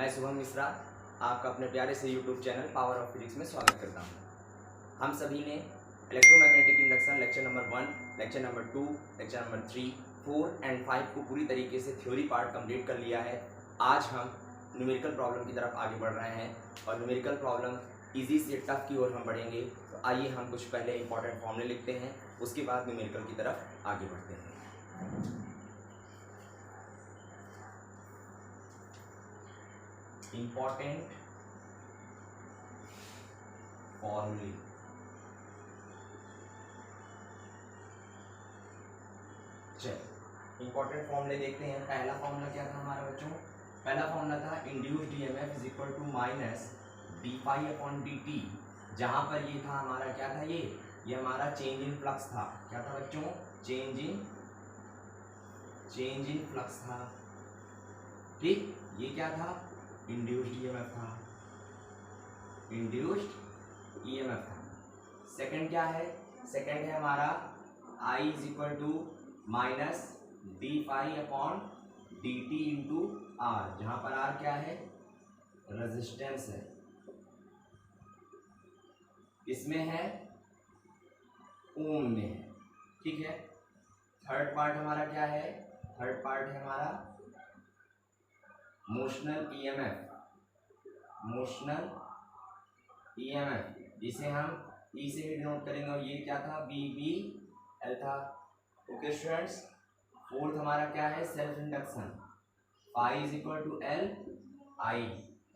मैं शुभम मिश्रा आपका अपने प्यारे से YouTube channel power of physics में स्वागत करता हूं। हम सभी ने electromagnetic induction lecture number 1, lecture number 2, lecture number 3, 4 and 5 को पूरी तरीके से थ्योरी पार्ट कंप्लीट कर लिया है। आज हम न्यूमेरिकल प्रॉब्लम की तरफ आगे बढ़ रहे हैं और न्यूमेरिकल प्रॉब्लम ईजी से टफ की ओर हम बढ़ेंगे। तो आइए हम कुछ पहले इंपॉर्टेंट फॉर्मूले लिखते हैं, उसके बाद न्यूमेरिकल की तरफ आगे बढ़ते हैं। इंपॉर्टेंट फॉर्मूले। चलिए इंपॉर्टेंट फॉर्मूले देखते हैं। पहला फॉर्मूला क्या था हमारा बच्चों? पहला फॉर्मूला था induced EMF is equal to minus D phi upon D t. जहां पर ये था हमारा क्या था, ये हमारा चेंज इन फ्लक्स था। क्या था बच्चों? चेंज इन फ्लक्स था। ठीक, ये क्या था? इंड्यूस्ड ईएमएफ था, इंड्यूस्ड ईएमएफ था। सेकंड क्या है? सेकंड है हमारा I is equal to minus D phi upon D T into R, जहां पर आर क्या है? रेजिस्टेंस है। इसमें है ओम में है। ठीक है। थर्ड पार्ट हमारा क्या है? थर्ड पार्ट है हमारा मोशनल ईएमएफ, मोशनल ईएमएफ, जिसे हम ई से भी डिनोट करेंगे। और ये क्या था? बी बी एल था। Okay students. फोर्थ हमारा क्या है? Self induction, phi is equal to L I.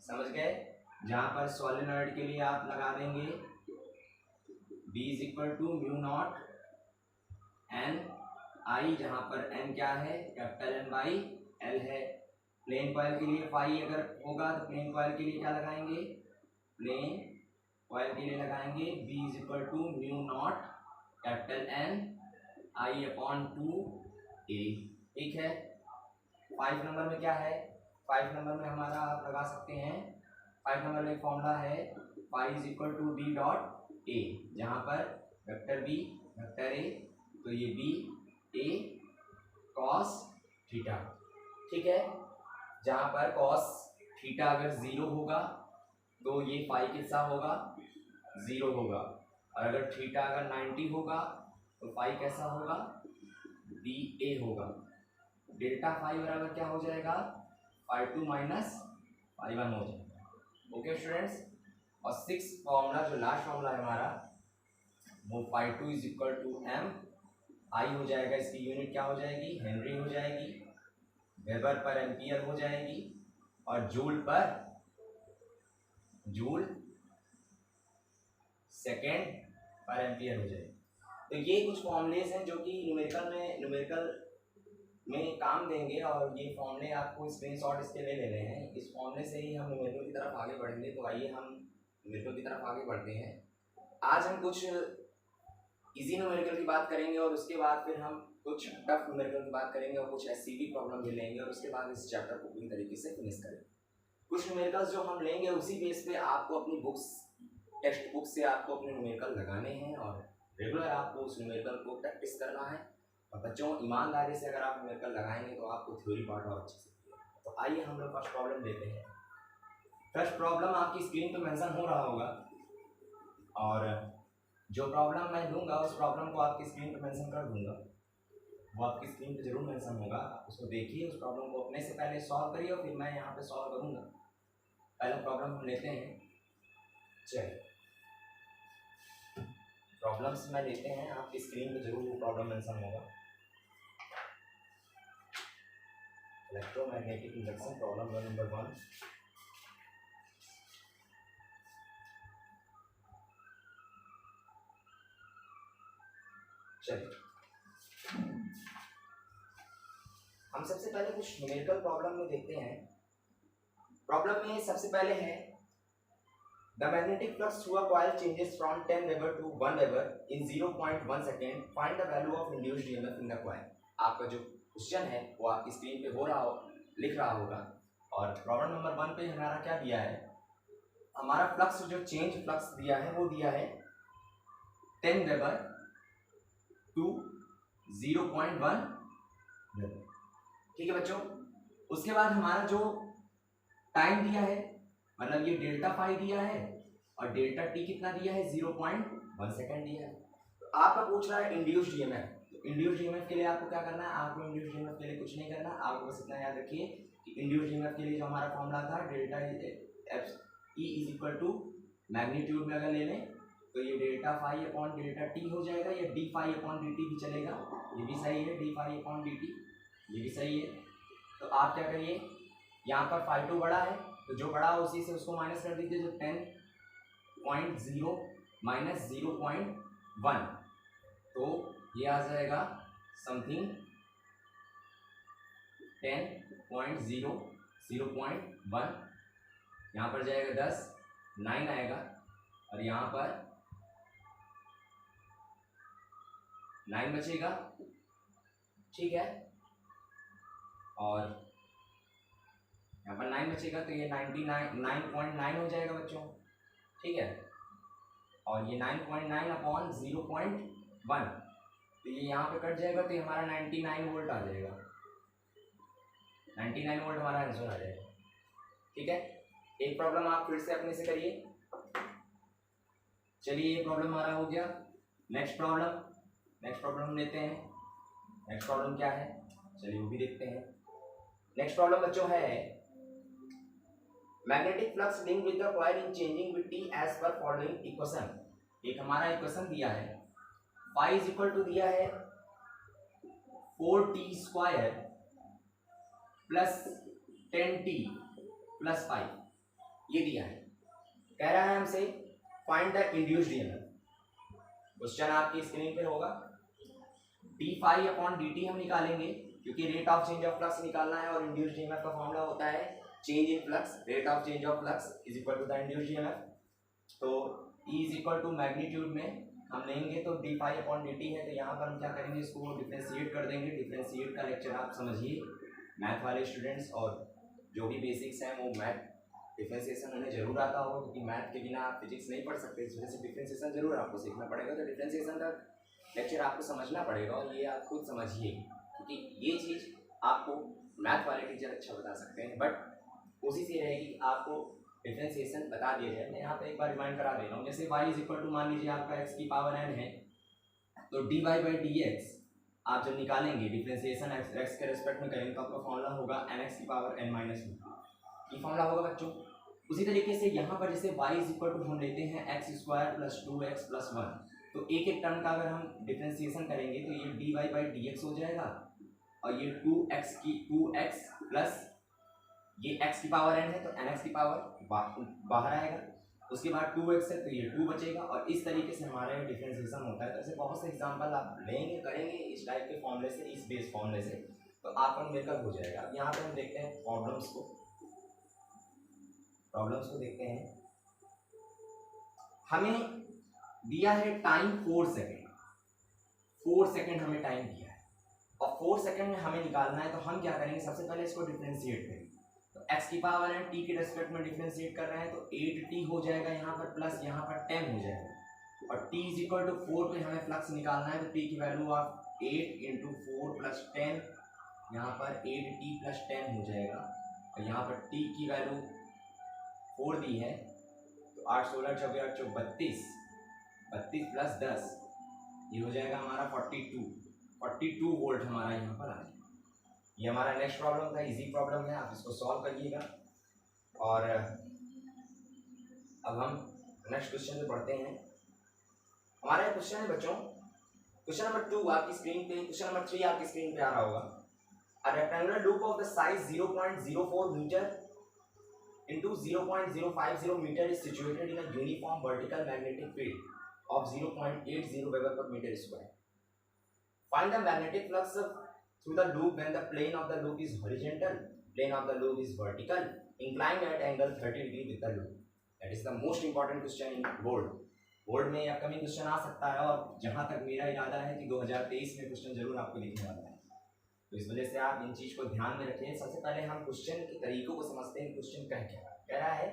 समझ गए? जहां पर सोलेनॉइड के लिए आप लगा देंगे B is equal to mu not N I, जहां पर एन क्या है? कैपिटल एन बाई एल है। प्लेन कॉइल के लिए फाई अगर होगा तो प्लेन कॉइल के लिए क्या लगाएंगे? प्लेन कॉइल के लिए लगाएंगे B is equal to mu naught capital N I upon 2a। ठीक है। 5 नंबर में क्या है? 5 नंबर में हमारा आप लगा सकते हैं, 5 नंबर में फॉर्मूला है phi is equal to B dot A, जहां पर वेक्टर बी वेक्टर ए, तो ये बी ए कॉस थीटा। ठीक है। जहां पर कॉस थीटा अगर 0 होगा तो ये फाई कितना होगा? 0 होगा। और अगर थीटा अगर 90 होगा तो फाई कैसा होगा? बी ए होगा। डेल्टा फाई बराबर क्या हो जाएगा? Phi two minus phi one हो जाएगा। Okay students. और 6 फॉर्मूला, जो लास्ट फॉर्मूला है हमारा, वो phi two is equal to M I हो जाएगा। इसकी यूनिट क्या हो जाएगी? हेनरी हो जाएगी, वेबर पर एम्पियर हो जाएगी, और जूल सेकेंड पर एम्पियर हो जाएगी। तो ये कुछ फॉर्मूलेस हैं जो कि न्यूमेरिकल में काम देंगे, और ये फॉर्मूले आपको स्क्रीनशॉट इसके ले लेने हैं। इस फॉर्मूले से ही हम न्यूमेरिकल की तरफ आगे बढ़ेंगे। तो आइए हम न्यूमेरिकल की तरफ आगे बढ़ते हैं। आज हम कुछ इजी न्यूमेरिकल की बात करेंगे, और उसके बाद फिर हम कुछ टफ न्यूमेरिकल की बात करेंगे, और कुछ एससीबी प्रॉब्लम भी लेंगे, और उसके बाद इस चैप्टर को पूरी तरीके से फिनिश करेंगे। कुछ न्यूमेरिकल्स जो हम लेंगे उसी बेस पे आपको अपनी बुक्स, टेक्स्ट बुक से आपको अपने न्यूमेरिकल लगाने हैं, और रेगुलर आपको उस न्यूमेरिकल को प्रैक्टिस करना है। और बच्चों, ईमानदारी से अगर आप न्यूमेरिकल लगाएंगे तो आपको थ्योरी पार्ट और अच्छे से मिलेगा। तो आइए हम लोग फर्स्ट प्रॉब्लम लेते हैं। फर्स्ट प्रॉब्लम आपकी स्क्रीन पे मेंशन हो रहा होगा, और जो प्रॉब्लम मैं दूंगा उस प्रॉब्लम को आपकी स्क्रीन पे मेंशन कर दूंगा। वो आपकी स्क्रीन पे जरूर मेंशन होगा, उसको देखिए, उस प्रॉब्लम को अपने से पहले सॉल्व करिए, और फिर मैं यहाँ पे सॉल्व करूँगा। पहला प्रॉब्लम हम लेते हैं। चलिए प्रॉब्लम्स में लेते हैं, आपकी स्क्रीन पे जरूर वो प्रॉब्लम मेंशन होगा। Electromagnetic induction problem number 1। चलिए हम सबसे पहले कुछ न्यूमेरिकल प्रॉब्लम में देखते हैं। प्रॉब्लम में सबसे पहले है the magnetic flux through a coil changes from 10 weber to 1 weber in 0.1 second, find the value of induced EMF in the coil. आपका जो क्वेश्चन है वो आपकी स्क्रीन पे लिख रहा होगा। और प्रॉब्लम नंबर 1 पे हमारा क्या दिया है? हमारा फ्लक्स, जो चेंज फ्लक्स दिया है वो दिया है 10 वेबर टू 0.1 वेबर। ठीक है बच्चों। उसके बाद हमारा जो टाइम दिया है, मतलब ये डेल्टा फाई दिया है और डेल्टा टी कितना दिया है 0.1 सेकेंड दिया है। तो आपका पूछ रहा है इंड्यूस्ड ईएमएफ। तो इंड्यूस्ड ईएमएफ के लिए आपको क्या करना है, आपको इंड्यूस्ड ईएमएफ के लिए कुछ नहीं करना, आपको बस इतना याद रखिए कि इंड्यूस्ड ईएमएफ के लिए जो हमारा फॉर्मूला था delta E is equal to magnitude में अगर ले लें तो ये delta phi upon delta t हो जाएगा, या d phi upon D t भी चलेगा, ये भी सही है, d phi upon D t ये भी सही है। तो आप क्या करिए, यहाँ पर फाई टू बड़ा है तो जो बड़ा है उसी से उसको माइनस कर दीजिए, जो 10.0 माइनस 0.1 तो ये आ जाएगा समथिंग 10.0 0.1, यहाँ पर जाएगा 10 9 आएगा और यहाँ पर 9 बचेगा, ठीक है, और यहाँ पर 9 बचेगा तो ये 9.9 हो जाएगा बच्चों, ठीक है, और ये 9.9 अपॉन 0.1 तो ये यहाँ पे कट जाएगा तो ये हमारा 99 वोल्ट आ जाएगा, 99 वोल्ट हमारा आंसर आ जाएगा, ठीक है। एक प्रॉब्लम आप फिर से अपने से करिए। चलिए ये प्रॉब्लम हमारा हो गया। नेक्स्ट प्रॉब्लम लेते हैं। नेक्स्ट प्रॉब्लम क्या है, चलिए वो भी देखते हैं। नेक्स्ट प्रॉब्लम बच्चों है magnetic flux link with the coil in changing with t as per following equation. एक हमारा इक्वेशन दिया है, फाई इज इक्वल टू दिया है 4t square plus 10t plus 5, ये दिया है। कह रहा है हमसे find the induced EMF. Question आपकी स्क्रीन पे होगा। D phi upon D T हम निकालेंगे क्योंकि rate of change of flux निकालना है और इंड्यूस्ड ईएमएफ का फॉर्मूला होता है change in flux, rate of change of flux is equal to the induced EMF. तो E is equal to magnitude में हम लेंगे तो D phi upon D T है, तो यहाँ पर हम क्या करेंगे, इसको डिफ्रेंशिएट कर देंगे। डिफ्रेंशिएट का लेक्चर आप समझिए, मैथ वाले स्टूडेंट्स और जो भी बेसिक्स हैं वो मैथ डिफ्रेंशिएशन उन्हें जरूर आता होगा, क्योंकि मैथ के बिना आप फिजिक्स नहीं पढ़ सकते, इस वजह से डिफ्रेंशिएशन जरूर आपको सीखना पड़ेगा। तो डिफ्रेंशिएशन का लेक्चर आपको समझना पड़ेगा और ये आप खुद समझिए, क्योंकि ये चीज़ आपको मैथ वाले टीचर अच्छा बता सकते हैं, बट कोशिश ये रहेगी कि आपको डिफ्रेंशिएशन बता दिया जाए। मैं यहाँ पे एक बार रिमाइंड करा दे रहा हूँ। जैसे y इज इक्वल टू मान लीजिए आपका x की पावर n है, तो dy बाई dx आप जब निकालेंगे डिफ्रेंशिएशन x के रेस्पेक्ट में करेंगे तो आपका फॉर्मूला होगा nx की पावर n माइनस 1, ये फॉर्मूला होगा बच्चों। उसी तरीके से यहाँ पर जैसे y इज इक्वल टू हम लेते हैं x square plus 2x plus 1, तो एक एक टर्म का अगर हम डिफ्रेंशिएशन करेंगे तो ये dy बाई dx हो जाएगा और ये 2x प्लस ये x की पावर n है तो nx की पावर बाहर आएगा, उसके बाद 2x है तो ये 2 बचेगा, और इस तरीके से हमारा ये डिफ्रेंशिएशन होता है। तो ऐसे बहुत से एग्जांपल आप लेंगे करेंगे इस टाइप के फॉर्मूले से, इस बेस फॉर्मूले से, तो आपका मेकअप हो जाएगा। यहाँ पे हम देखते हैं प्रॉब्लम्स को देखते हैं। हमें दिया है टाइम 4 सेकेंड, 4 सेकेंड हमें टाइम दिया है और 4 सेकेंड में हमें निकालना है। तो हम क्या करेंगे, सबसे पहले इसको डिफ्रेंशिएट करेंगे। तो x की पावर है t के रेस्पेक्ट में डिफ्रेंशिएट कर रहे हैं तो 8t हो जाएगा यहाँ पर, प्लस यहाँ पर 10 हो जाएगा, और t इज इक्वल टू 4 पे हमें फ्लक्स निकालना है। तो t की वैल्यू आप 8 इंटू 4 प्लस 10, यहाँ पर 8t प्लस 10 हो जाएगा, और यहाँ पर t की वैल्यू 4 दी है तो 8 16 24 8 32 32 प्लस 10 ये हो जाएगा हमारा 42 वोल्ट हमारा यहाँ पर आ जाएगा। ये हमारा नेक्स्ट प्रॉब्लम था, इजी प्रॉब्लम है, आप इसको सॉल्व करिएगा। और अब हम नेक्स्ट क्वेश्चन पे बढ़ते हैं। हमारा क्वेश्चन है बच्चों, क्वेश्चन नंबर 2 आपकी स्क्रीन पे, क्वेश्चन नंबर 3 आपकी स्क्रीन पे आ रहा होगा। A rectangular loop of the size 0.04 meter into 0.050 meter is situated in a uniform vertical magnetic field of 0.80 Weber per meter square. Find the magnetic flux through the loop when the plane of the loop is horizontal, plane of the loop is vertical, inclined at angle 30 degree with the loop. That is the most important question in board. Board में upcoming question आ सकता है और जहां तक मेरा इरादा है कि 2023 में क्वेश्चन जरूर आपको लिखने वाला है, तो इस वजह से आप इन चीज को ध्यान में रखें। सबसे पहले हम क्वेश्चन के तरीकों को समझते हैं। क्वेश्चन कह रहा है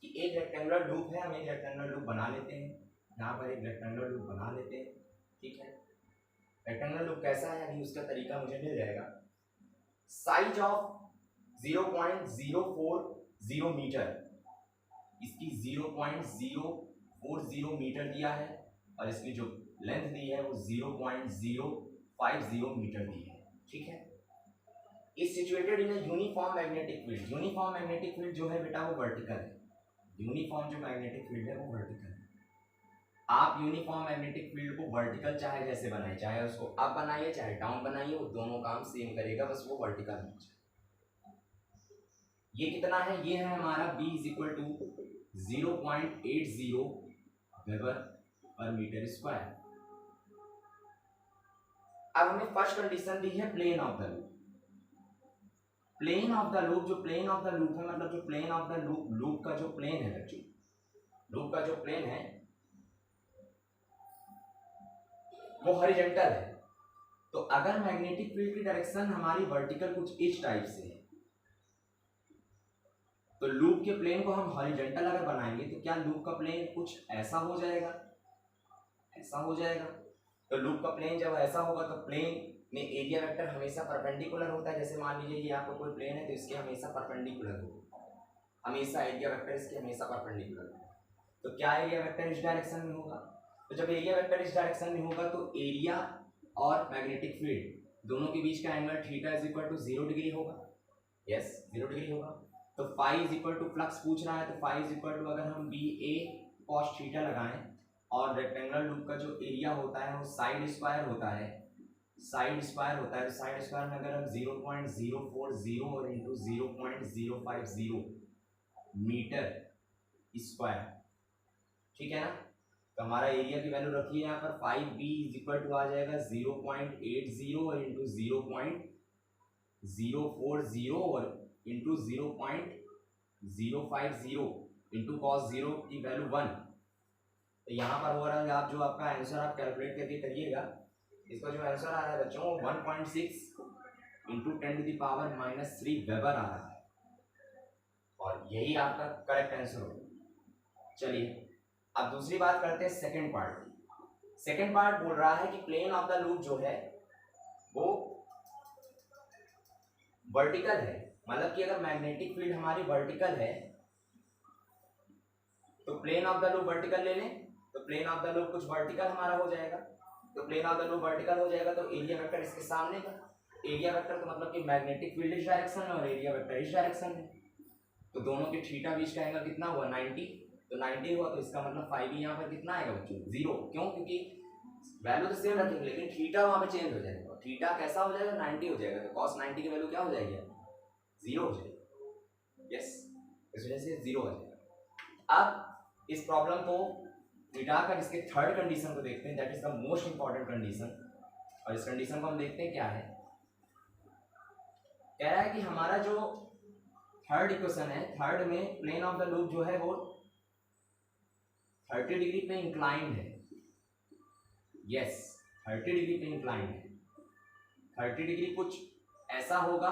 कि एक रेक्टेंगुलर लूप है, हम एक रेक्टेंगुलर लूप बना लेते हैं, यहाँ पर एक रेक्टेंगुलर लूप बना लेते हैं, ठीक है। रेक्टेंगुलर लूप कैसा है अभी उसका तरीका मुझे मिल जाएगा। साइज ऑफ 0 मीटर, इसकी 0.040 मीटर दिया है और इसकी जो लेंथ दी है वो 0.050 मीटर दी है। ठीक है, is situated in uniform magnetic field. Uniform magnetic field जो है बेटा वो वर्टिकल है। यूनिफॉर्म जो मैग्नेटिक फील्ड है वो वर्टिकल है। आप यूनिफॉर्म मैग्नेटिक फील्ड को वर्टिकल चाहे जैसे बनाए, चाहे उसको अप बनाइए चाहे डाउन बनाइए, वो दोनों काम सेम करेगा, बस वो वर्टिकल होना चाहिए। ये कितना है, ये है हमारा B is equal to 0.80 weber per metre square. अब हमें फर्स्ट कंडीशन दी है plane of the loop. Plane of the loop, जो प्लेन ऑफ द लूप है मतलब जो plane of the loop, loop का जो प्लेन है बच्चों, लूप का जो प्लेन है वो हॉरिजॉन्टल है। तो अगर मैग्नेटिक फील्ड की डायरेक्शन हमारी वर्टिकल कुछ इस टाइप से है, तो लूप के प्लेन को हम हॉरिजॉन्टल अगर बनाएंगे तो क्या लूप का प्लेन कुछ ऐसा हो जाएगा, ऐसा हो जाएगा। तो लूप का प्लेन जब ऐसा होगा तो प्लेन में एरिया वेक्टर हमेशा परपेंडिकुलर होता है। जैसे मान लीजिए ये आपका कोई प्लेन है तो इसके हमेशा परपेंडिकुलर होगा, हमेशा एरिया वेक्टर इसके हमेशा परपेंडिकुलर होगा। तो क्या एरिया वेक्टर इस डायरेक्शन में होगा, तो जब एरिया वेक्टर इस डायरेक्शन में होगा तो एरिया और मैग्नेटिक फील्ड दोनों के बीच का angle theta is equal to 0 degree होगा। यस 0 डिग्री होगा। तो phi is equal to flux पूछ रहा है, तो फाई इज इक्वल टू अगर हम BA cos थीटा लगाएं और रेक्टेंगुलर लूप का जो एरिया होता है वो साइड स्क्वायर होता है, साइड स्क्वायर होता है। तो साइड स्क्वायर में अगर हम 0.040 और इंटू 0.050 मीटर स्क्वायर, ठीक है ना, तो हमारा एरिया की वैल्यू रखिए यहाँ पर 5B इज इक्वल टू आ जाएगा 0.80 और इंटू 0.040 और इंटू 0.050 इंटू कॉस 0 की वैल्यू 1। तो यहाँ पर हो रहा है, आप जो आपका आंसर आप कैलकुलेट करके करिएगा, इसका जो आंसर आ रहा है बच्चों 1.6 इंटू 10⁻³ वेबर आ रहा है और यही आपका करेक्ट आंसर होगा। चलिए अब दूसरी बात करते हैं सेकंड पार्ट। सेकंड पार्ट बोल रहा है कि प्लेन ऑफ द लूप जो है वो वर्टिकल है, मतलब कि अगर मैग्नेटिक फील्ड हमारी वर्टिकल है तो plane of the loop vertical ले लें, तो प्लेन ऑफ द लूप कुछ वर्टिकल हमारा हो जाएगा। तो plane of the loop vertical हो जाएगा तो एरिया वेक्टर इसके सामने का, एरिया वेक्टर तो मतलब कि मैग्नेटिक फील्ड इस डायरेक्शन में और एरिया वेक्टर इस डायरेक्शन में, तो दोनों के थीटा बीच का एंगल कितना हुआ 90। तो 90 हुआ तो इसका मतलब 5 यहाँ पर कितना आएगा बच्चों 0। क्यों, क्योंकि वैल्यू तो सेम रखेंगे लेकिन थीटा वहाँ पे चेंज हो जाएगा। थीटा कैसा हो जाएगा 90 हो जाएगा, तो cos 90 की वैल्यू क्या हो जाएगी 0 हो जाएगी। यस, इस वजह से 0 हो जाएगा। अब इस प्रॉब्लम को मिटा कर इसके थर्ड कंडीशन को देखते हैं, that is the most important condition. और इस कंडीशन को हम देखते हैं क्या है। कह रहा है कि हमारा जो थर्ड इक्वेशन है, थर्ड में प्लेन ऑफ द लूप जो है वो 30 डिग्री पे इंक्लाइंड है। यस 30 डिग्री पे इंक्लाइंड है। 30 डिग्री कुछ ऐसा होगा,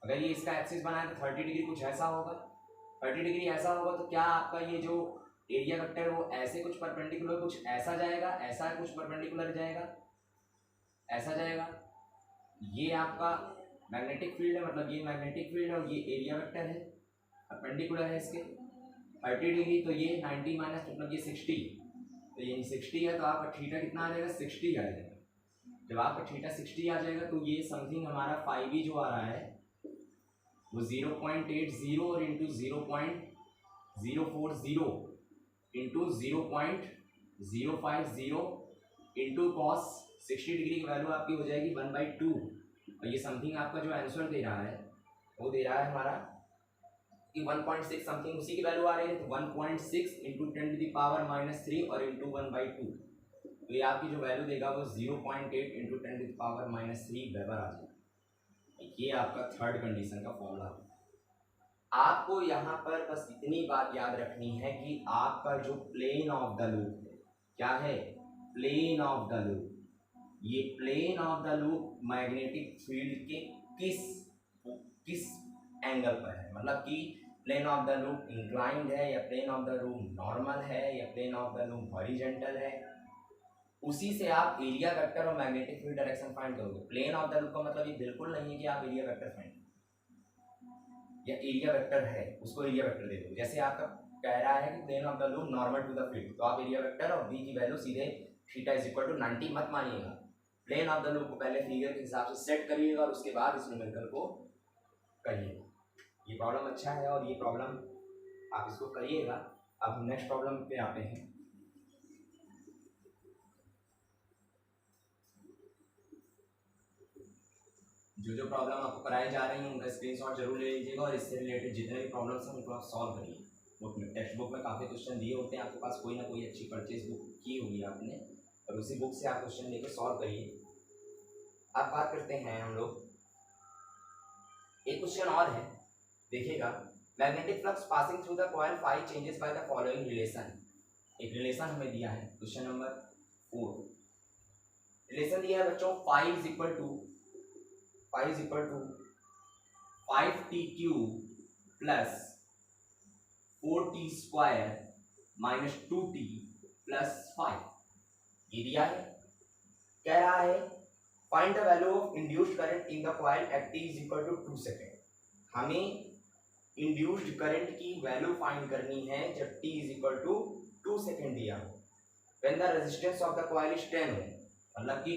अगर ये इसका एक्सिस बनाए तो 30 डिग्री कुछ ऐसा होगा। 30 डिग्री ऐसा होगा तो क्या आपका ये जो एरिया वेक्टर वो ऐसे कुछ परपेंडिकुलर कुछ ऐसा जाएगा, ऐसा कुछ परपेंडिकुलर जाएगा, ऐसा जाएगा। ये आपका मैग्नेटिक फील्ड है, मतलब ये मैग्नेटिक फील्ड है और ये एरिया वेक्टर है, परपेंडिकुलर है इसके 30 डिग्री। तो ये 90 माइनस मतलब ये 60, तो ये 60 है तो आपका थीटा कितना आ जाएगा 60 आ जाएगा। जब आपका थीटा 60 आ जाएगा तो ये समथिंग हमारा 5e जो आ रहा है वो 0.80 और into 0.040 into 0.050 into cos 60 degree की वैल्यू आपकी हो जाएगी 1/2। और ये समथिंग आपका जो आंसर दे रहा है वो दे रहा है हमारा कि 1.6 समथिंग, उसी की वैल्यू आ रही है। तो 1.6 इंटू 10⁻³ और इंटू 1/2, तो ये आपकी जो वैल्यू देगा वो 0.8 इंटू 10⁻³ वेबर आ जाएगा। ये आपका थर्ड कंडीशन का फॉर्मूला है। आपको यहाँ पर बस इतनी बात याद रखनी है कि आपका जो प्लेन ऑफ द लूप है, क्या है प्लेन ऑफ द लूप, ये plane of the loop magnetic field के किस एंगल पर है, मतलब कि plane of the loop inclined है या plane of the loop normal है या plane of the loop horizontal है, उसी से आप एरिया वेक्टर और मैग्नेटिक फील्ड डायरेक्शन फाइंड करोगे। प्लेन ऑफ द लूप का मतलब ये बिल्कुल नहीं है कि आप एरिया वेक्टर फाइंड, या एरिया वेक्टर है उसको एरिया वेक्टर दे दो। जैसे आपका कह रहा है कि plane of the loop normal to the field, तो आप एरिया वेक्टर और बी की वैल्यू सीधे थीटा इज इक्वल टू 90 मत मानिएगा। प्लेन ऑफ द लूप को पहले फिगर के हिसाब से सेट करिएगा और उसके बाद इस न्यूमेरिकल को करिएगा। ये प्रॉब्लम अच्छा है और ये प्रॉब्लम आप इसको करिएगा। अब हम नेक्स्ट प्रॉब्लम पे आते हैं। जो प्रॉब्लम आपको कराई जा रही है उनका स्क्रीनशॉट जरूर ले लीजिएगा और इससे रिलेटेड जितने भी प्रॉब्लम्स हैं उनको आप सॉल्व करिए। बुक में टेक्स्ट बुक में काफ़ी क्वेश्चन दिए होते हैं, आपके पास कोई ना कोई अच्छी परचेज बुक की होगी आपने, और उसी बुक से आप क्वेश्चन लेकर सॉल्व करिए। अब बात करते हैं हम लोग, एक क्वेश्चन और है, देखिएगा। Magnetic flux passing through the coil 5 changes by the following relation. एक रिलेशन हमें दिया है, क्वेश्चन नंबर 4। रिलेशन दिया है बच्चों 5 is equal to 5t³ plus 4t square minus 2t plus 5। ये दिया है, कह रहा है find the value of induced current in the coil at t is equal to 2 second. हमें इंड्यूस्ड करंट की वैल्यू फाइंड करनी है जब t is equal to 2 second दिया हो। When the resistance of the coil is 10 हो, मतलब कि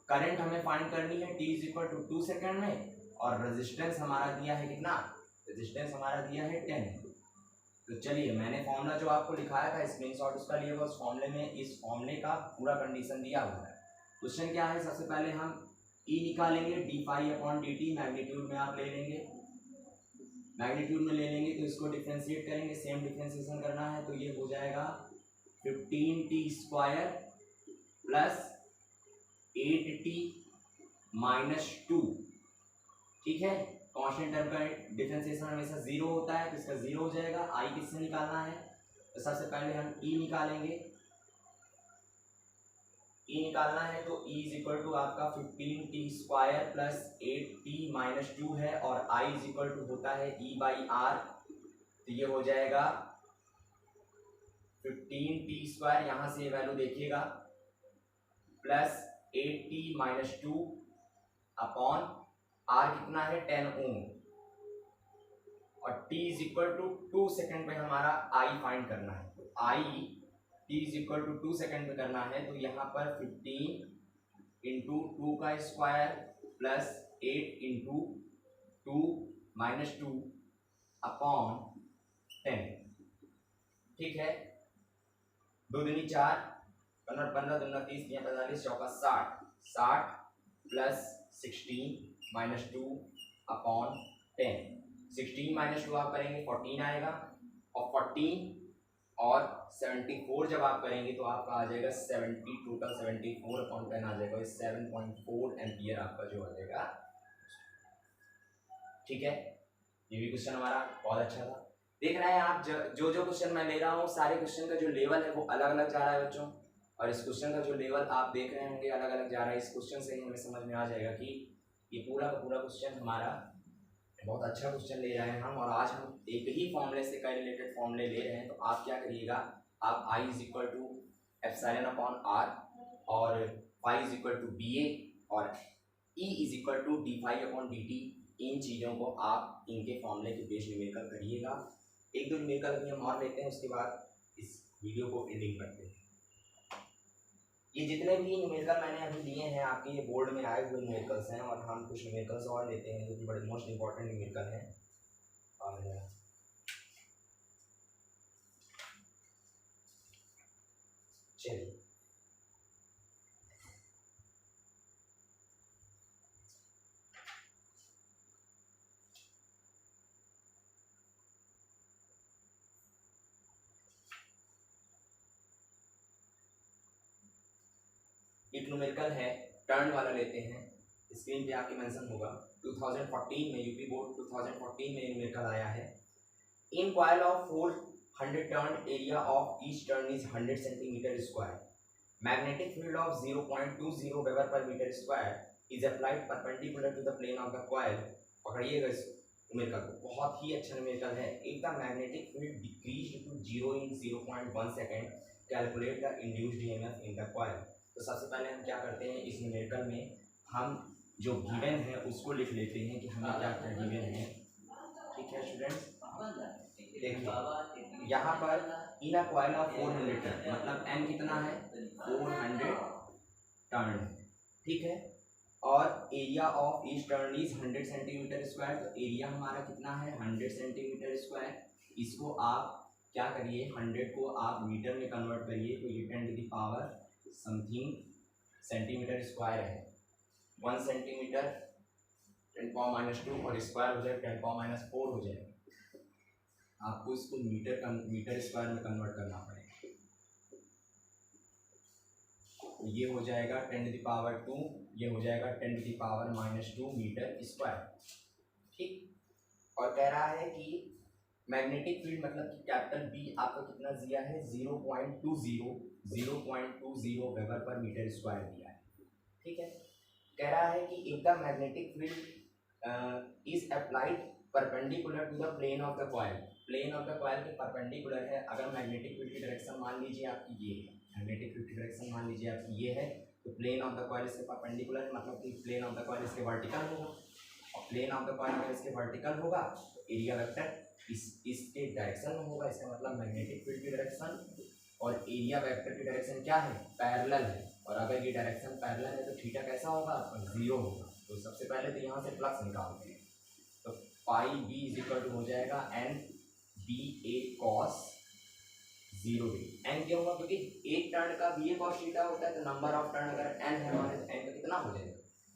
करंट हमें फाइंड करनी है t is equal to 2 second में, और रेजिस्टेंस हमारा दिया है कितना, रेजिस्टेंस हमारा दिया है 10। तो चलिए मैंने फॉर्मूला जो आपको लिखाया था स्क्रीनशॉट उसका लिएगा, उस फॉर्मूले में इस फॉर्मूले का पूरा कंडीशन दिया हुआ है। क्वेश्चन क्या है, सबसे पहले हम E निकालेंगे, d∅/dt मैग्नीट्यूड में आप ले लेंगे, मैग्नीट्यूड में ले लेंगे तो इसको डिफ्रेंशिएट करेंगे, सेम डिफ्रेंशिएशन करना है, तो ये हो जाएगा 15t square plus 8t minus 2। ठीक है, कांस्टेंट टर्म का डिफरेंशिएशन हमेशा 0 होता है, तो इसका 0 हो जाएगा। I किससे निकालना है, तो सबसे पहले हम E निकालेंगे, E निकालना है तो E इज इक्वल टू आपका 15t square plus 8t minus 2 है, और I इज इक्वल टू होता है E/R, तो ये हो जाएगा 15t स्क्वायर, यहाँ से वैल्यू देखिएगा, plus 8t minus 2 upon R कितना है 10 ओम, और t is equal to 2 second पे हमारा I फाइंड करना है। तो I t is equal to 2 second पे करना है, तो यहाँ पर 15 इंटू 2 का square plus 8 into 2 minus 2 upon 10। ठीक है, 2 दूनी 4, 15 15 दूना 30, 3 45, चौका 60 प्लस 16 माइनस 2 अपॉन 10। 16 माइनस 2 आप करेंगे 14 आएगा, और 14 और 74 जब आप करेंगे तो आपका आ जाएगा 70, टोटल 74 अपॉन 10 आ जाएगा, 7.4 एम्पियर आपका जो आ जाएगा। ठीक है, ये भी क्वेश्चन हमारा बहुत अच्छा था। देख रहे हैं आप, जो क्वेश्चन मैं ले रहा हूँ सारे क्वेश्चन का जो लेवल है वो अलग अलग जा रहा है बच्चों, और इस क्वेश्चन का जो लेवल आप देख रहे होंगे अलग अलग जा रहा है। इस क्वेश्चन से ही हमें समझ में आ जाएगा कि ये पूरा का पूरा क्वेश्चन हमारा बहुत अच्छा क्वेश्चन ले रहे हैं हम, और आज हम एक ही फॉर्मूले से कई रिलेटेड फॉर्मूले ले रहे हैं। तो आप क्या करिएगा, आप I is equal to epsilon upon R और phi is equal to BA और E is equal to d∅/dt, इन चीज़ों को आप इनके फॉर्मूले के बेस न्यूमेरिकल करिएगा। एक दो न्यूमेरिकल भी हम और लेते हैं, उसके बाद इस वीडियो को एंडिंग करते हैं। ये जितने भी न्यूमेरिकल मैंने अभी लिए हैं आपके ये बोर्ड में आए हुए न्यूमेरिकल्स हैं, और हम कुछ न्यूमेरिकल्स और लेते हैं जो कि बड़े मोस्ट इंपॉर्टेंट न्यूमेरिकल हैं। और चलिए एक न्यूमेरिकल है, टर्न वाला लेते हैं, स्क्रीन पे आपके मेंशन होगा। 2014 में यूपी बोर्ड 2014 में न्यूमेरिकल आया है। In coil of 400 turn area of each turn is 100 centimetre square, magnetic field of 0.20 weber per metre square is applied perpendicular to the plane of the coil. पकड़िएगा इस numerical को, बहुत ही अच्छा numerical है। If the magnetic field decrease to 0 in 0.1 second, calculate the induced EMF in the coil. तो सबसे पहले हम क्या करते हैं, इस न्यूमेरिकल में हम जो गिवन है उसको लिख लेते हैं कि हमें क्या क्या गिवन है। ठीक है स्टूडेंट्स, देखिए यहाँ पर इन अ कॉइल ऑफ 400 टर्न, मतलब n कितना है 400 टर्न, ठीक है। और area of each turn is 100 centimetre square, तो एरिया हमारा कितना है 100 सेंटीमीटर स्क्वायर। इसको आप क्या करिए 100 को आप मीटर में कन्वर्ट करिए, तो ये 10 to the power something centimeter square है। 1 सेंटीमीटर 10⁻², और स्क्वायर हो जाए 10⁻⁴ हो जाएगा। आपको इसको मीटर स्क्वायर में कन्वर्ट करना पड़ेगा, तो ये हो जाएगा 10 टू द पावर 2, ये हो जाएगा 10 to the power -2 meter square, ठीक। और कह रहा है कि मैग्नेटिक फील्ड मतलब कि कैपिटल बी आपका कितना दिया है 0.20 वेबर पर मीटर स्क्वायर दिया है, ठीक है। कह रहा है कि if the magnetic field is applied perpendicular to the plane of the coil, plane of the coil के परपेंडिकुलर है। अगर मैग्नेटिक फील्ड की डायरेक्शन मान लीजिए आपकी ये है, मैग्नेटिक फील्ड की डायरेक्शन मान लीजिए आपकी ये है, तो प्लेन ऑफ द कॉइल इसके परपेंडिकुलर है, मतलब कि प्लेन ऑफ द कॉइल इसके वर्टिकल होगा, और प्लेन ऑफ द कॉइल अगर इसके वर्टिकल होगा तो एरिया वेक्टर इसके डायरेक्शन में होगा, इसका मतलब मैग्नेटिक फील्ड की डायरेक्शन और एरिया वेक्टर की डायरेक्शन क्या है पैरेलल है। और अगर ये डायरेक्शन पैरेलल है तो थीटा कैसा होगा आपका 0 होगा। तो सबसे पहले तो यहाँ से फ्लक्स निकालते हैं, तो पाई बी इज इक्वल टू हो जाएगा एन बी ए कॉस 0 एन क्यों होगा क्योंकि एक टर्न का बी ए कॉस थीटा होता है, तो नंबर ऑफ टर्न अगर एन है हमारे तो एन का कितना हो जाएगा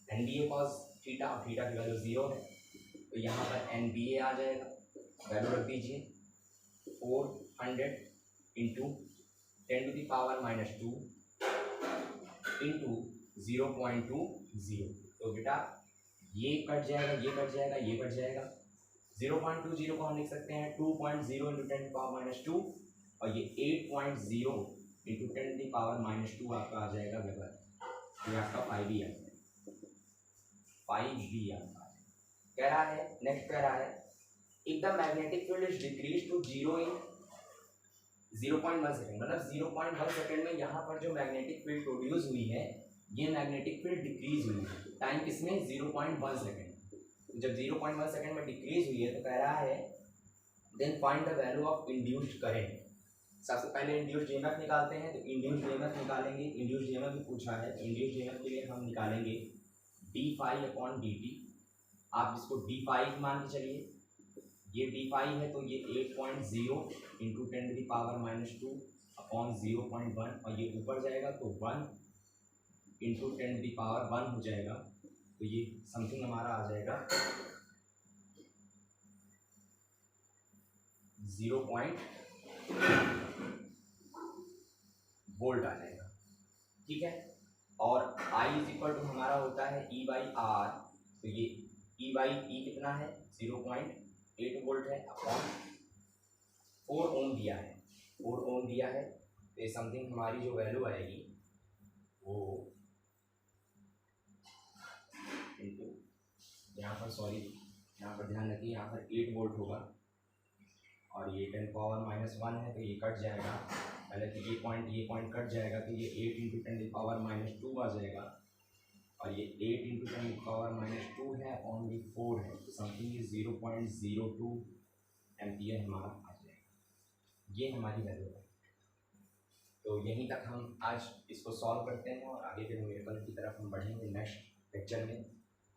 एन बी ए कॉस थीटा, और थीटा की वैल्यू 0 है, तो यहाँ पर एन बी ए आ जाएगा, वैल्यू रख दीजिए 400 into 10 to the power -2 into 0.20, तो बेटा ये कट जाएगा, ये कट जाएगा, ये कट जाएगा। 0.20 को हम लिख सकते हैं 2.0 इंटू 10 टू पावर -2, और ये 8.0 इंटू 10 टू पावर -2 आपका आ जाएगा वेबर, ये आपका 5B आ जाएगा, 5B आपका कह रहा है। नेक्स्ट कह रहा है if the magnetic field is decrease to 0 in 0.1 second, मतलब 0.1 सेकेंड में यहाँ पर जो मैग्नेटिक फील्ड प्रोड्यूस हुई है ये मैग्नेटिक फील्ड डिक्रीज हुई है, टाइम किसमें 0.1 सेकेंड। जब 0.1 सेकेंड में डिक्रीज हुई है तो कह रहा है then find the value of induced current. सबसे पहले इंड्यूस्ड ईएमएफ निकालते हैं, तो इंड्यूस्ड ईएमएफ निकालेंगे, इंड्यूस्ड ईएमएफ भी पूछा है, तो इंड्यूस्ड ईएमएफ के लिए हम निकालेंगे d∅/dt। आप इसको d∅ मान के चलिए, ये d∅ है तो ये 8.0 into 10 to the power -2 upon 0.1, और ये ऊपर जाएगा तो 1 इंटू 10 टू द पावर 1 हो जाएगा, तो ये समथिंग हमारा आ जाएगा 0 वोल्ट आ जाएगा, ठीक है। और I इज इक्वल टू हमारा होता है E/R, तो ये E/E कितना है 0.8 वोल्ट है अपॉन 4 ओम दिया है, 4 ओम दिया है, तो ये समथिंग हमारी जो वैल्यू आएगी वो इनटू यहाँ पर सॉरी यहाँ पर ध्यान रखिए, यहाँ पर 8 वोल्ट होगा, और ये 10⁻⁻1 है तो ये कट जाएगा, पहले तो ये पॉइंट कट जाएगा, तो ये 8 इंटू 10⁻⁻2 आ जाएगा, और ये 8 इंटू 10⁻2 है ओनली 4 है, तो समथिंग ये 0.02 एम्पियर हमारा आ जाएगा। ये हमारी वैल्यू है। तो यहीं तक हम आज इसको सॉल्व करते हैं, और आगे के न्यूमेरिकल की तरफ हम बढ़ेंगे नेक्स्ट लेक्चर में,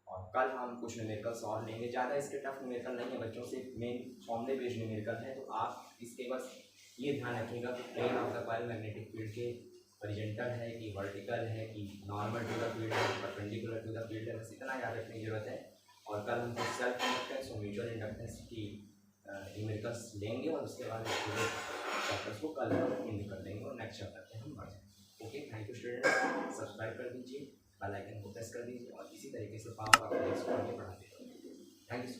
और कल हम कुछ न्यूमेरिकल सॉल्व लेंगे। ज़्यादा इसके टफ न्यूमेरिकल नहीं है बच्चों, से मेन फॉर्मूले बेस्ड न्यूमेरिकल है, तो आप इसके बस ये ध्यान रखिएगा कि plane of the coil magnetic field के हॉरिजॉन्टल है कि वर्टिकल है कि नॉर्मल टू द फील्ड है, परपेंडिकुलर टू द फील्ड है, बस इतना याद रखने की जरूरत है। और कल हम कुछ सेल्फ इंडक्टेंस और म्यूचुअल इंडक्टेंस की न्यूमेरिकल्स लेंगे, और उसके बाद चैप्टर्स को कल एंड कर देंगे और नेक्स्ट चैप्टर पे हम बढ़ जाएंगे। Okay, thank you students, subscribe कर दीजिए, बेल आइकन को प्रेस कर दीजिए, और इसी तरीके से पावर ऑफ को आगे बढ़ाते रहिए। Thank you.